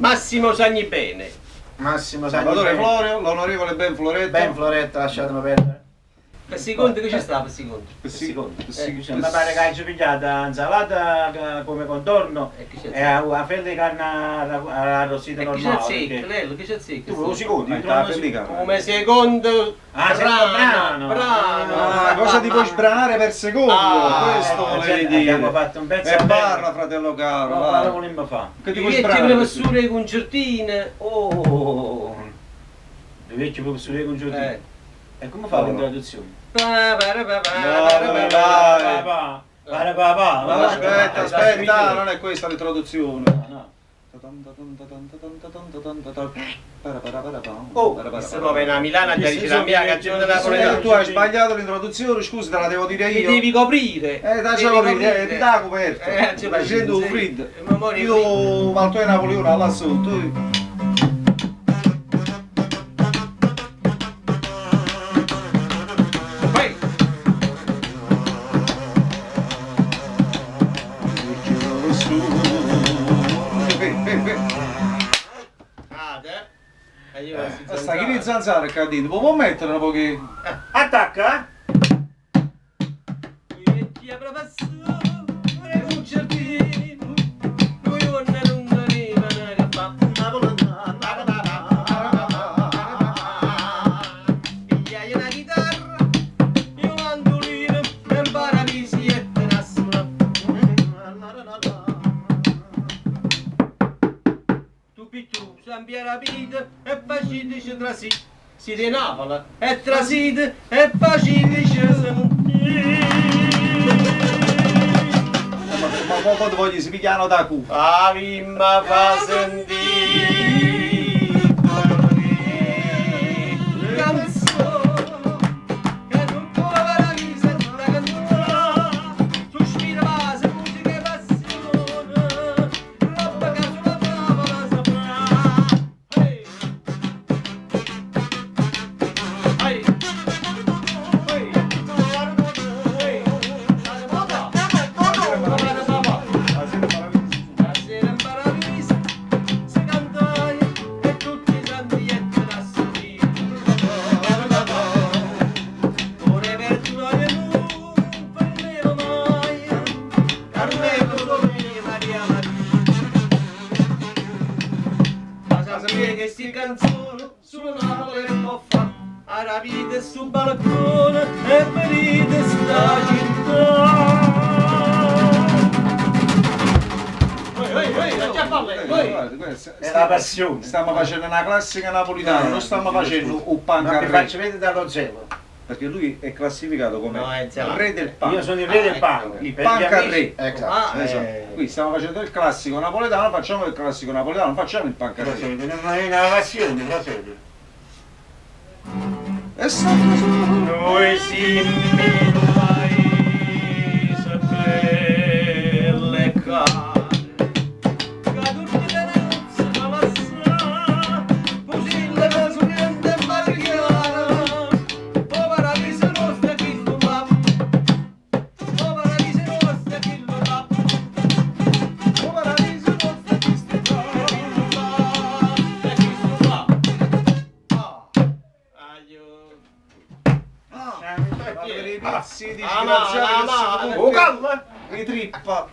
Massimo Sagni Bene. Massimo Sagni Salvatore Bene. Florio, l'onorevole Ben Floretto. Ben Floretto, lasciatemi perdere. Per secondo che ci sta per secondo? Per secondo. Mi pare che hai pigliata insalata come contorno E che c'è? e a fette di carne arrostita E che c'è normale. zecca, perché- Lello, che c'è zecca? Tu lo secondi, Ma tu la lo secondi. pellicola. Come secondo Ah, secondo brano. Ah, cosa ti puoi sbranare per secondo? Ah, Questo volevi dire. Abbiamo fatto un pezzo E a parla, fratello caro. No, va. parlo volemmo fa. Che ti I puoi vecchi sbranare? professori di concertine. Oh, le vecchie professori con giorni. E come fa l'introduzione? Pa, No, aspetta, non è questa l'introduzione. No. Questa proprio è una Milana già dice la mia canzone della napoletana. Tu hai sbagliato l'introduzione, scusa, te la devo dire Ti io. devi coprire. Dacci coprire, ti dà coperto. c'è Stai facendo un sì. freddo. Mamone, Io Malto e Napoleone là sotto. Vai. Ah, te? Sta chi di zanzara cadendo, può mettere un pochino. Attacca! Vecchia professore concertini. Lui non arriva che fa. Pigliai una chitarra, io mandolino, nel paradiso e tenassula. Tu picchiu, Sampia rapida e facitici trasi. Si di Napoli e trasite e facitici Ma poi ti voglio si pigliano da cu. a vimma fa sentire canzone che non può paralisa la canzone sospira base musica e passione roba che sulla tavola saprà hey hey hey hey Stasera in paradiso si cantaia e tutti i santi e nassi ore per gioia non fermerò mai Carmelo Domini Maria ma sapere che sti canzoni sulla Napoli e può fa a rapite sul balcone e venite sta città È la passione. Stiamo facendo una classica napolitana, non stiamo facendo un pan Ma mi carré. faccio vedere dallo zelo. Perché lui è classificato come No, è il zelato. re del pan. Io sono il re del ecco. pan. Il Per pan gli carré. amici- Esatto. Esatto. Qui stiamo facendo il classico napoletano, facciamo il classico napoletano, facciamo il pan Lo carré. senti, non è una passione, lo senti. E sempre su. Noi simili paese belle care, caduti da nozze ma lassà, pusilla da sorrente e barriera, o paradiso nostro chi lo va, o paradiso nostro chi lo va, o paradiso nostro chi lo va, aglio. Per i pizzi di Ah, disgraziati che Oh, calma! si ritrippa.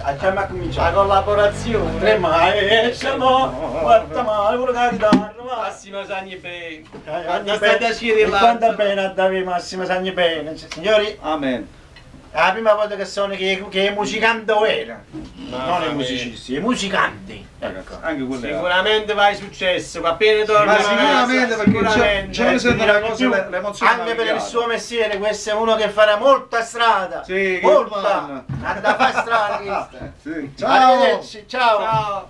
Facciamo a cominciare. La collaborazione. Siamo guarda male, pure la chitarra, va. Massimo Sagni Bene. Sagni Stai Bene. a scegliere E là. quanto bene a Davide Massimo Sagni Bene. Signori, Amen. è la prima volta che sono che è musicante era. Mamma Non è mia. musicisti, è musicanti. Ragazzi, anche quello è. Sicuramente vai successo, va bene torna. Ma sicuramente perché sicuramente. c'è ne sento l'emozione. Anche per il suo mestiere, questo è uno che farà molta strada. Sì, che molta. fan. Andrà a fare strada. Sì. Ciao. Arrivederci, ciao. Ciao.